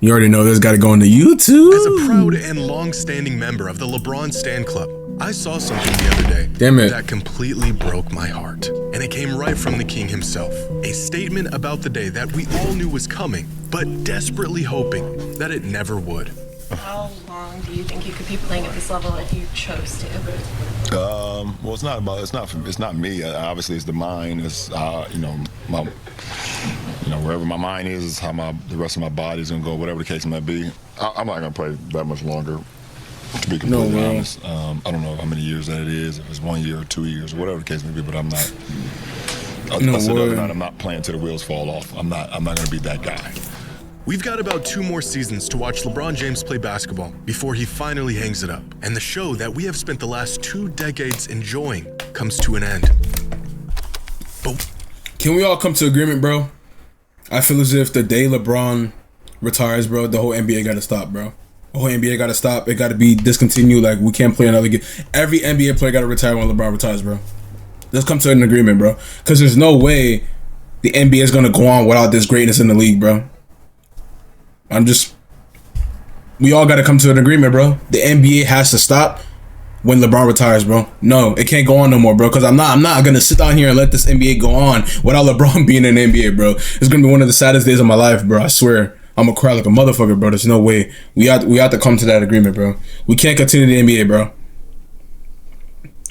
You already know this. Got to go on the YouTube. As a proud and long-standing member of the LeBron Stan Club, I saw something the other day that completely broke my heart. And it came right from the king himself. A statement about the day that we all knew was coming, but desperately hoping that it never would. How long do you think you could be playing at this level if you chose to? Well, it's not me. Obviously, it's the mind. It's wherever my mind is how the rest of my body is gonna go. Whatever the case may be, I'm not gonna play that much longer. To be completely honest, I don't know how many years that it is. If it's 1 year or 2 years or whatever the case may be, but I'm not. I said the other night, I'm not playing till the wheels fall off. I'm not gonna be that guy. We've got about 2 more seasons to watch LeBron James play basketball before he finally hangs it up. And the show that we have spent the last 2 decades enjoying comes to an end. But can we all come to agreement, bro? I feel as if the day LeBron retires, bro, the whole NBA got to stop, bro. The whole NBA got to stop. It got to be discontinued. Like, we can't play another game. Every NBA player got to retire when LeBron retires, bro. Let's come to an agreement, bro. Because there's no way the NBA is going to go on without this greatness in the league, bro. We all got to come to an agreement, bro. The NBA has to stop when LeBron retires, bro. No, it can't go on no more, bro. Because I'm not going to sit down here and let this NBA go on without LeBron being in the NBA, bro. It's going to be one of the saddest days of my life, bro. I swear. I'm going to cry like a motherfucker, bro. There's no way. We have to come to that agreement, bro. We can't continue the NBA, bro.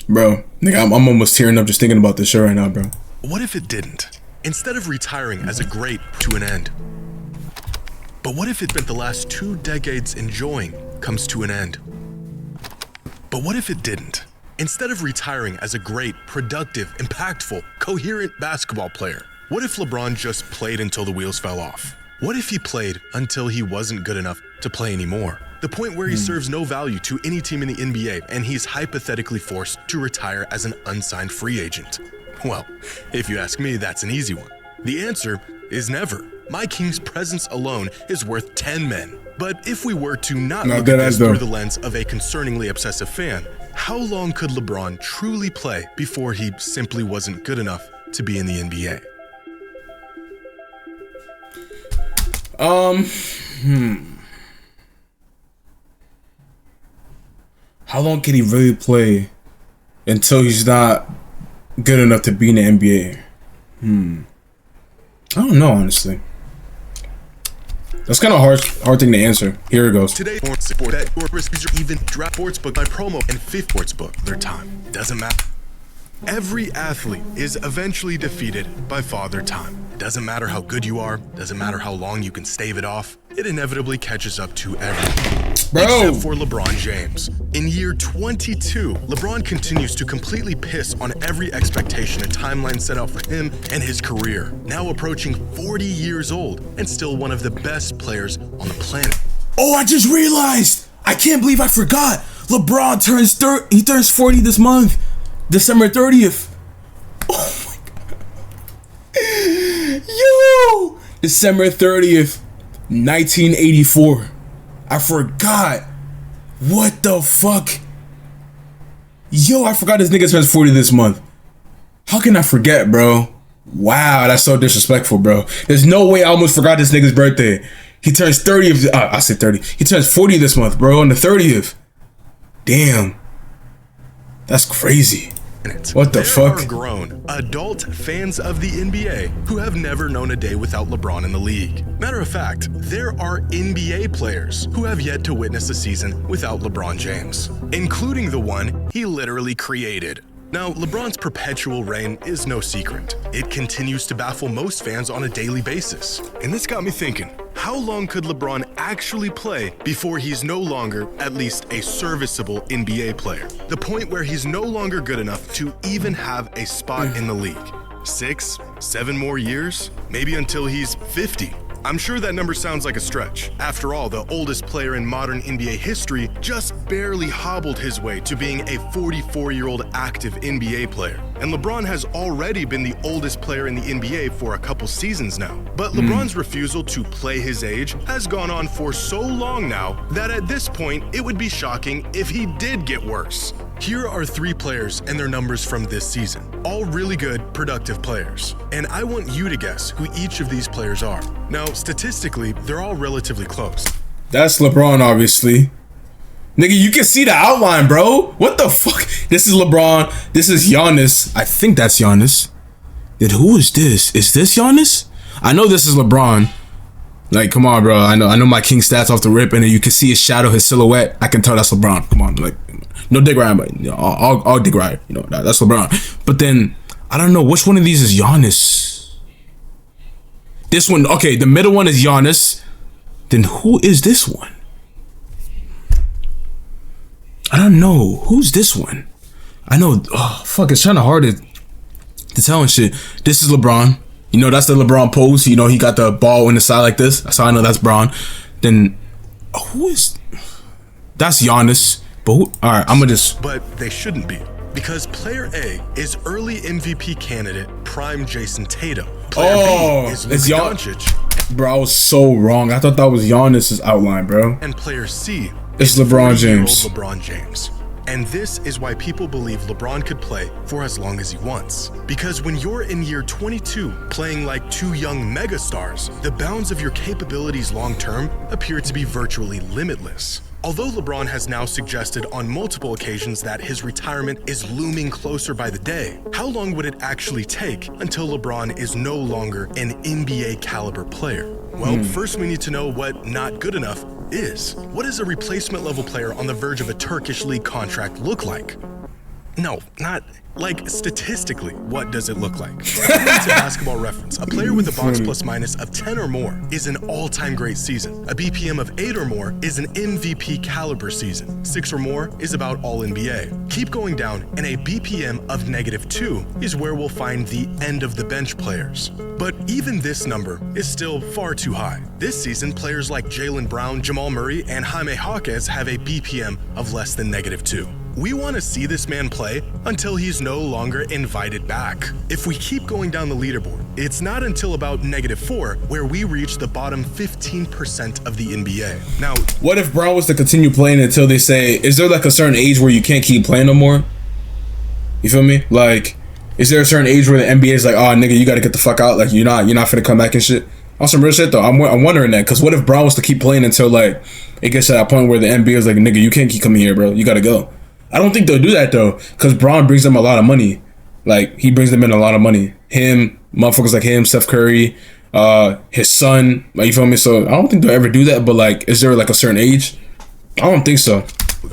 Bro, nigga, I'm almost tearing up just thinking about this show right now, bro. what if it didn't? Instead of retiring as a great to an end. But what if it spent the last 2 decades enjoying comes to an end? But what if it didn't? Instead of retiring as a great, productive, impactful, coherent basketball player, what if LeBron just played until the wheels fell off? What if he played until he wasn't good enough to play anymore? The point where he serves no value to any team in the NBA and he's hypothetically forced to retire as an unsigned free agent. Well, if you ask me, that's an easy one. The answer is never. My King's presence alone is worth 10 men. But if we were to not look at this through the lens of a concerningly obsessive fan, how long could LeBron truly play before he simply wasn't good enough to be in the NBA? How long can he really play until he's not good enough to be in the NBA? I don't know, honestly. That's kind of hard thing to answer. Here it goes. Today, bet or even draft sportsbook my promo and fifth sportsbook. Their time doesn't matter. Every athlete is eventually defeated by Father Time. It doesn't matter how good you are, doesn't matter how long you can stave it off, it inevitably catches up to everyone. Except for LeBron James. In year 22, LeBron continues to completely piss on every expectation and timeline set out for him and his career. Now approaching 40 years old and still one of the best players on the planet. Oh, I just realized! I can't believe I forgot! LeBron turns 40 this month. December 30th. Oh my god. Yo! December 30th, 1984. I forgot. What the fuck? Yo, I forgot this nigga turns 40 this month. How can I forget, bro? Wow, that's so disrespectful, bro. There's no way I almost forgot this nigga's birthday. He turns 30th. I said 30. He turns 40 this month, bro, on the 30th. Damn. That's crazy. What the fuck? There are grown, adult fans of the NBA who have never known a day without LeBron in the league. Matter of fact, there are NBA players who have yet to witness a season without LeBron James, including the one he literally created. Now, LeBron's perpetual reign is no secret. It continues to baffle most fans on a daily basis. And this got me thinking, how long could LeBron actually play before he's no longer at least a serviceable NBA player? The point where he's no longer good enough to even have a spot in the league. 6, 7 more years? Maybe until he's 50. I'm sure that number sounds like a stretch. After all, the oldest player in modern NBA history just barely hobbled his way to being a 44-year-old active NBA player. And LeBron has already been the oldest player in the NBA for a couple seasons now. But LeBron's refusal to play his age has gone on for so long now that at this point, it would be shocking if he did get worse. Here are 3 players and their numbers from this season. All really good, productive players. And I want you to guess who each of these players are. Now, statistically, they're all relatively close. That's LeBron, obviously. Nigga, you can see the outline, bro. What the fuck? This is LeBron. This is Giannis. I think that's Giannis. Then who is this? Is this Giannis? I know this is LeBron. Like, come on, bro. I know my king stats off the rip, and then you can see his shadow, his silhouette. I can tell that's LeBron. Come on, like, no dig right, but you know, I'll dig right. You know, that's LeBron. But then I don't know which one of these is Giannis. This one, okay. The middle one is Giannis. Then who is this one? I don't know. Who's this one? I know. Oh fuck! It's kind of hard to tell and shit. This is LeBron. You know, that's the LeBron pose. You know, he got the ball in the side like this. That's how I know that's Bron. Then who is? That's Giannis. But who, all right, I'm gonna just. But they shouldn't be, because player A is early MVP candidate prime Jason Tatum. Player B is Luka Doncic. Bro, I was so wrong. I thought that was Giannis's outline, bro. And player C is LeBron James. LeBron James. And this is why people believe LeBron could play for as long as he wants. Because when you're in year 22 playing like 2 young megastars, the bounds of your capabilities long term appear to be virtually limitless. Although LeBron has now suggested on multiple occasions that his retirement is looming closer by the day, how long would it actually take until LeBron is no longer an NBA caliber player? Well, first we need to know what not good enough is. What does a replacement level player on the verge of a Turkish league contract look like? No, not like statistically, what does it look like? According to Basketball Reference, a player with a box plus minus of 10 or more is an all-time great season. A BPM of 8 or more is an MVP caliber season. 6 or more is about all NBA. Keep going down, and a BPM of -2 is where we'll find the end of the bench players. But even this number is still far too high. This season, players like Jaylen Brown, Jamal Murray, and Jaime Jaquez have a BPM of less than -2. We want to see this man play until he's no longer invited back. If we keep going down the leaderboard, it's not until about -4 where we reach the bottom 15% of the NBA. Now, what if Brown was to continue playing until they say, is there like a certain age where you can't keep playing no more? You feel me? Like, is there a certain age where the NBA is like, oh nigga, you gotta get the fuck out, like you're not finna come back and shit? On some real shit though, I'm wondering that, because what if Brown was to keep playing until like it gets to that point where the NBA is like, nigga, you can't keep coming here, bro, you gotta go. I don't think they'll do that though, because Bron brings them a lot of money. Like, he brings them in a lot of money. Him, motherfuckers like him, Steph Curry, his son, like, you feel me? So I don't think they'll ever do that, but like, is there like a certain age? I don't think so.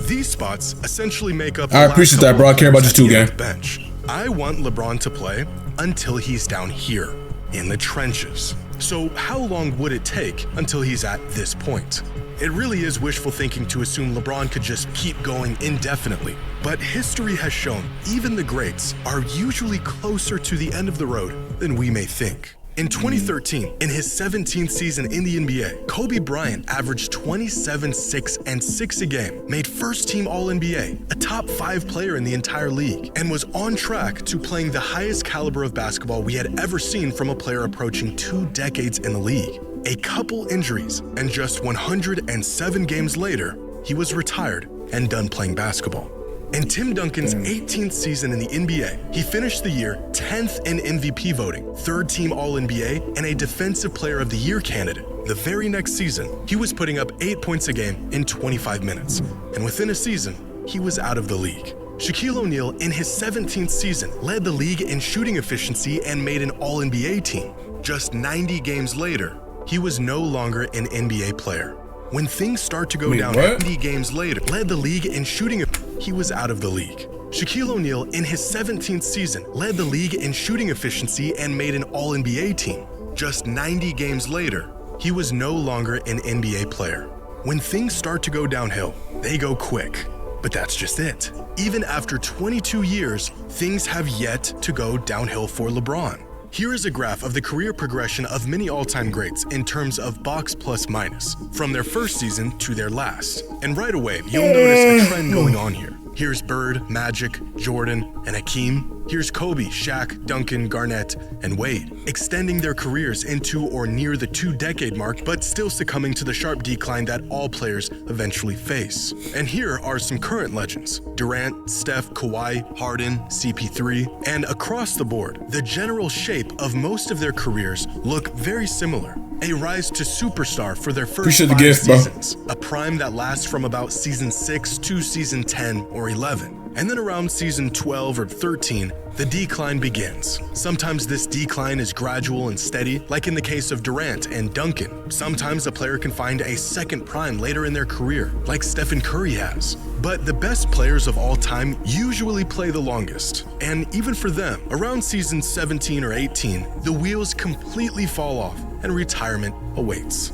These spots essentially make up. I appreciate that, bro. I care about you too, gang. Bench. I want LeBron to play until he's down here in the trenches. So how long would it take until he's at this point? It really is wishful thinking to assume LeBron could just keep going indefinitely. But history has shown even the greats are usually closer to the end of the road than we may think. In 2013, in his 17th season in the NBA, Kobe Bryant averaged 27, 6, and 6 a game, made first-team All-NBA, a top 5 player in the entire league, and was on track to playing the highest caliber of basketball we had ever seen from a player approaching 2 decades in the league. A couple injuries, and just 107 games later, he was retired and done playing basketball. In Tim Duncan's 18th season in the NBA, he finished the year 10th in MVP voting, 3rd team All-NBA, and a Defensive Player of the Year candidate. The very next season, he was putting up 8 points a game in 25 minutes. And within a season, he was out of the league. Shaquille O'Neal, in his 17th season, led the league in shooting efficiency and made an All-NBA team. Just 90 games later, he was no longer an NBA player. When things start to go down, 90 games later, led the league in shooting, he was out of the league. Shaquille O'Neal, in his 17th season, led the league in shooting efficiency and made an All-NBA team. Just 90 games later, he was no longer an NBA player. When things start to go downhill, they go quick. But that's just it. Even after 22 years, things have yet to go downhill for LeBron. Here is a graph of the career progression of many all-time greats in terms of box plus minus, from their first season to their last. And right away, you'll notice a trend going on here. Here's Bird, Magic, Jordan, and Hakeem. Here's Kobe, Shaq, Duncan, Garnett, and Wade, extending their careers into or near the 2-decade mark, but still succumbing to the sharp decline that all players eventually face. And here are some current legends: Durant, Steph, Kawhi, Harden, CP3, and across the board, the general shape of most of their careers look very similar. A rise to superstar for their first 5 seasons, a prime that lasts from about season 6 to season 10 or 11. And then around season 12 or 13, the decline begins. Sometimes this decline is gradual and steady, like in the case of Durant and Duncan. Sometimes a player can find a second prime later in their career, like Stephen Curry has. But the best players of all time usually play the longest. And even for them, around season 17 or 18, the wheels completely fall off and retirement awaits.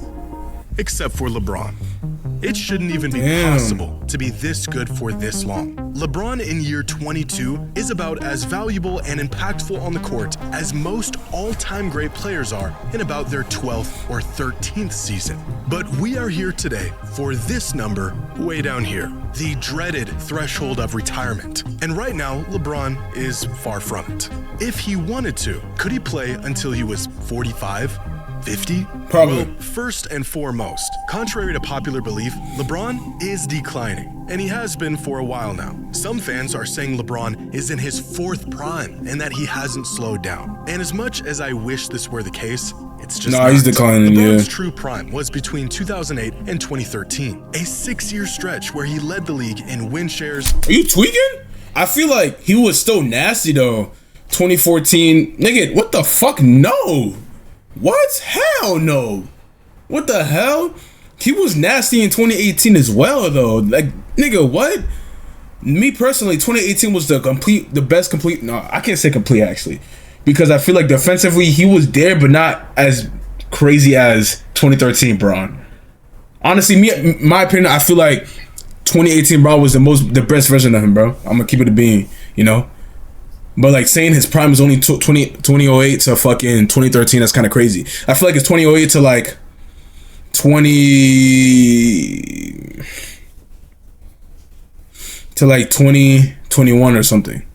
Except for LeBron. It shouldn't even be possible to be this good for this long. LeBron in year 22 is about as valuable and impactful on the court as most all-time great players are in about their 12th or 13th season. But we are here today for this number way down here, the dreaded threshold of retirement. And right now, LeBron is far from it. If he wanted to, could he play until he was 45? 50? Probably. Well, first and foremost, contrary to popular belief, LeBron is declining, and he has been for a while now. Some fans are saying LeBron is in his 4th prime and that he hasn't slowed down. And as much as I wish this were the case, it's just not. He's declining, LeBron's true prime was between 2008 and 2013, a 6-year stretch where he led the league in win shares. Are you tweaking? I feel like he was still nasty though. 2014, nigga, what the fuck? No. What? Hell no. What the hell? He was nasty in 2018 as well though. Like, nigga, what? Me personally, 2018 was the best complete. No, I can't say complete actually, because I feel like defensively he was there, but not as crazy as 2013 Bron. Honestly, my opinion, I feel like 2018 Bron was the best version of him, bro. I'm gonna keep it a bean, you know. But like saying his prime is only 2008 to fucking 2013, that's kind of crazy. I feel like it's 2008 to like 2021 or something.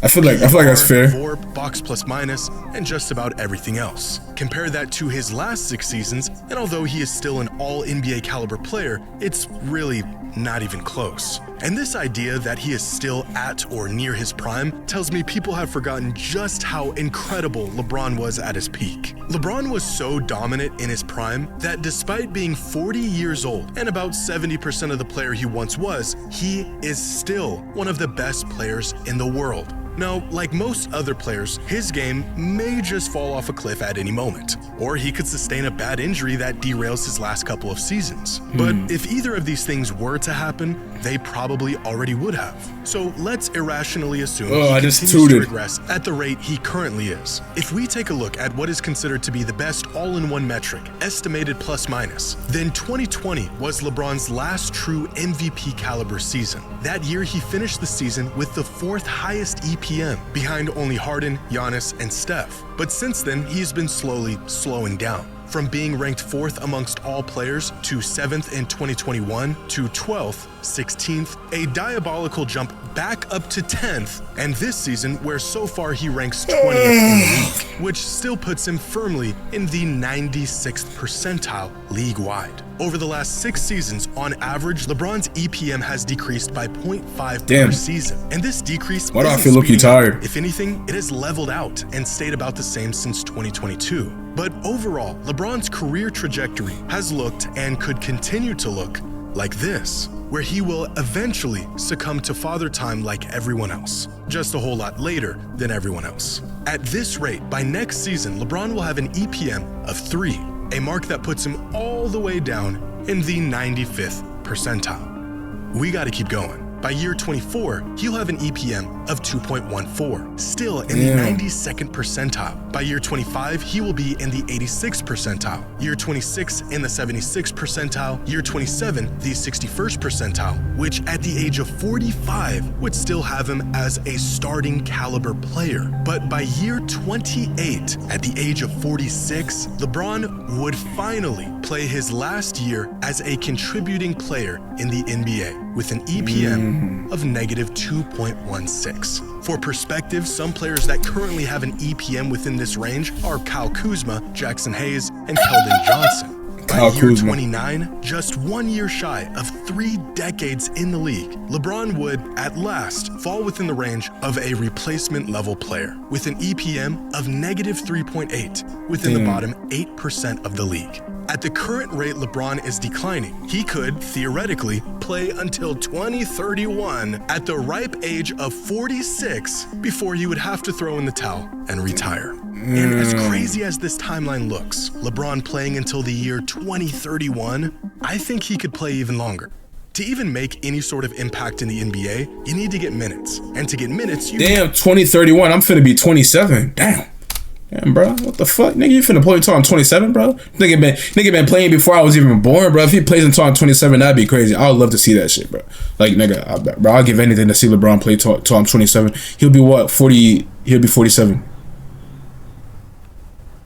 I feel like that's fair. VORP, box plus minus, and just about everything else. Compare that to his last 6 seasons, and although he is still an all-NBA caliber player, it's really not even close. And this idea that he is still at or near his prime tells me people have forgotten just how incredible LeBron was at his peak. LeBron was so dominant in his prime that despite being 40 years old and about 70% of the player he once was, he is still one of the best players in the world. Now, like most other players, his game may just fall off a cliff at any moment, or he could sustain a bad injury that derails his last couple of seasons. But if either of these things were to happen, they probably already would have. So let's irrationally assume he continues to regress at the rate he currently is. If we take a look at what is considered to be the best all-in-one metric, estimated plus minus, then 2020 was LeBron's last true MVP caliber season. That year, he finished the season with the 4th highest EPM, behind only Harden, Giannis, and Steph. But since then, he's been slowly slowing down. From being ranked 4th amongst all players to 7th in 2021 to 12th, 16th, a diabolical jump back up to 10th, and this season where so far he ranks 20th in the league, which still puts him firmly in the 96th percentile league-wide. Over the last 6 seasons, on average, LeBron's EPM has decreased by 0.5 per season. And this decrease why do I feel looking tired? If anything, it has leveled out and stayed about the same since 2022. But overall, LeBron's career trajectory has looked and could continue to look like this, where he will eventually succumb to father time like everyone else, just a whole lot later than everyone else. At this rate, by next season, LeBron will have an EPM of 3, a mark that puts him all the way down in the 95th percentile. We gotta keep going. By year 24, he'll have an EPM of 2.14, still in the 92nd percentile. By year 25, he will be in the 86th percentile. Year 26 in the 76th percentile. Year 27, the 61st percentile, which at the age of 45 would still have him as a starting caliber player. But by year 28, at the age of 46, LeBron would finally play his last year as a contributing player in the NBA with an EPM of negative 2.16. For perspective, some players that currently have an EPM within this range are Kyle Kuzma, Jackson Hayes, and Keldon Johnson. By year 29, just 1 year shy of 3 decades in the league, LeBron would, at last, fall within the range of a replacement level player with an EPM of negative 3.8 within the bottom 8% of the league. At the current rate LeBron is declining, he could, theoretically, play until 2031 at the ripe age of 46 before he would have to throw in the towel and retire. And as crazy as this timeline looks, LeBron playing until the year 2031, I think he could play even longer. To even make any sort of impact in the NBA, you need to get minutes. And to get minutes, you... Damn, 2031, I'm finna be 27. Damn, bro, what the fuck? Nigga, you finna play until I'm 27, bro? Nigga been playing before I was even born, bro. If he plays until I'm 27, that'd be crazy. I would love to see that shit, bro. Like, nigga, bro, I'll give anything to see LeBron play till I'm 27. He'll be what, 40? He'll be 47.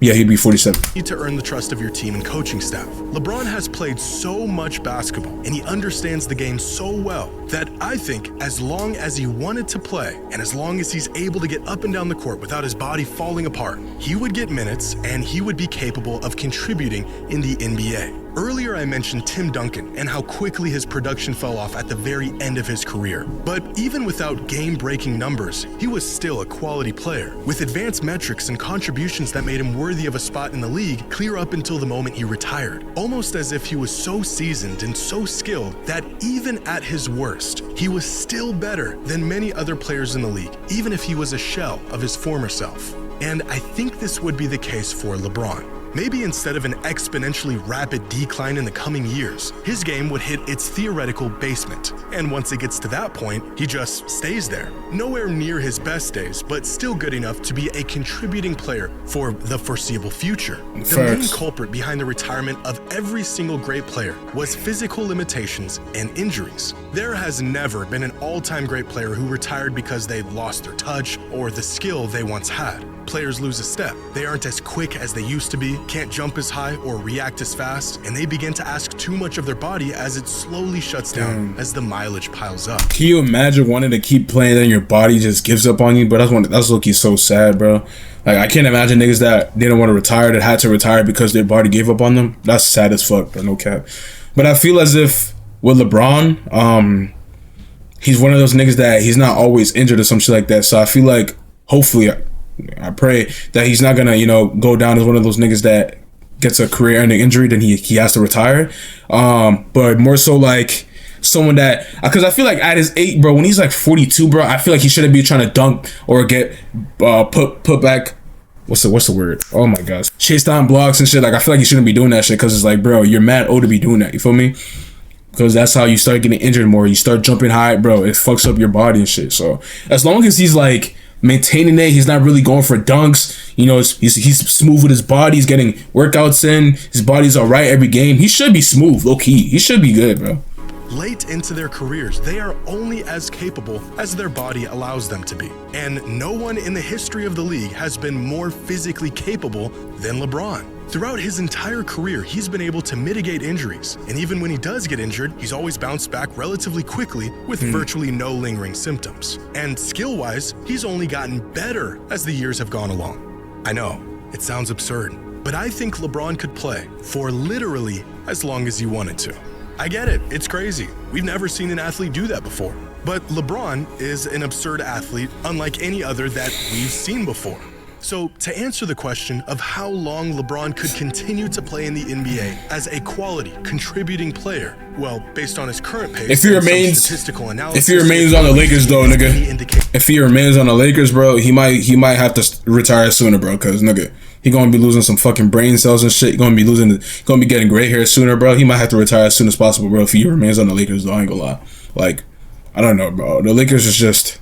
Yeah, he'd be 47. Need to earn the trust of your team and coaching staff. LeBron has played so much basketball and he understands the game so well that I think as long as he wanted to play and as long as he's able to get up and down the court without his body falling apart, he would get minutes and he would be capable of contributing in the NBA. Earlier I mentioned Tim Duncan and how quickly his production fell off at the very end of his career. But even without game-breaking numbers, he was still a quality player, with advanced metrics and contributions that made him worthy of a spot in the league clear up until the moment he retired. Almost as if he was so seasoned and so skilled that even at his worst, he was still better than many other players in the league, even if he was a shell of his former self. And I think this would be the case for LeBron. Maybe instead of an exponentially rapid decline in the coming years, his game would hit its theoretical basement. And once it gets to that point, he just stays there. Nowhere near his best days, but still good enough to be a contributing player for the foreseeable future. The main culprit behind the retirement of every single great player was physical limitations and injuries. There has never been an all-time great player who retired because they lost their touch or the skill they once had. Players lose a step. They aren't as quick as they used to be, can't jump as high or react as fast, and they begin to ask too much of their body as it slowly shuts down as the mileage piles up. Can you imagine wanting to keep playing and your body just gives up on you? But that's low-key so sad, bro. Like, I can't imagine niggas that didn't want to retire that had to retire because their body gave up on them. That's sad as fuck, bro, no cap. But I feel as if with LeBron, he's one of those niggas that he's not always injured or some shit like that. So I feel like, hopefully, I pray that he's not gonna, go down as one of those niggas that gets a career-ending injury, then he has to retire. But more so like someone that, because I feel like at his 8, bro, when he's like 42, bro, I feel like he shouldn't be trying to dunk or get put back. What's the word? Oh my gosh, chase down blocks and shit. Like, I feel like he shouldn't be doing that shit because it's like, bro, you're mad old to be doing that. You feel me? Because that's how you start getting injured more. You start jumping high, bro. It fucks up your body and shit. So as long as he's like maintaining it, he's not really going for dunks, he's smooth with his body, he's getting workouts in, his body's all right every game, he should be smooth, low-key, he should be good, bro. Late into their careers, they are only as capable as their body allows them to be. And no one in the history of the league has been more physically capable than LeBron. Throughout his entire career, he's been able to mitigate injuries. And even when he does get injured, he's always bounced back relatively quickly with virtually no lingering symptoms. And skill-wise, he's only gotten better as the years have gone along. I know, it sounds absurd, but I think LeBron could play for literally as long as he wanted to. I get it, it's crazy. We've never seen an athlete do that before. But LeBron is an absurd athlete unlike any other that we've seen before. So to answer the question of how long LeBron could continue to play in the NBA as a quality contributing player, well, based on his current pace, if he remains statistical analysis, if he remains on the Lakers though, nigga, if he remains on the Lakers, bro, he might have to retire sooner, bro, because nigga, he gonna be losing some fucking brain cells and shit. He gonna be getting gray hair sooner, bro. He might have to retire as soon as possible, bro, if he remains on the Lakers though. I ain't gonna lie. Like, I don't know, bro. The Lakers is just,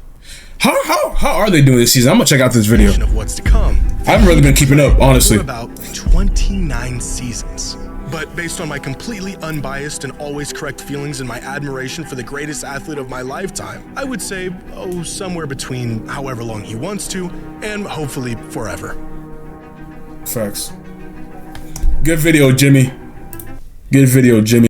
how are they doing this season? I'm gonna check out this video. Of what's to come. I haven't really been keeping up, honestly. For about 29 seasons. But based on my completely unbiased and always correct feelings and my admiration for the greatest athlete of my lifetime, I would say, somewhere between however long he wants to and hopefully forever. Facts. Good video, Jimmy. Good video, Jimmy.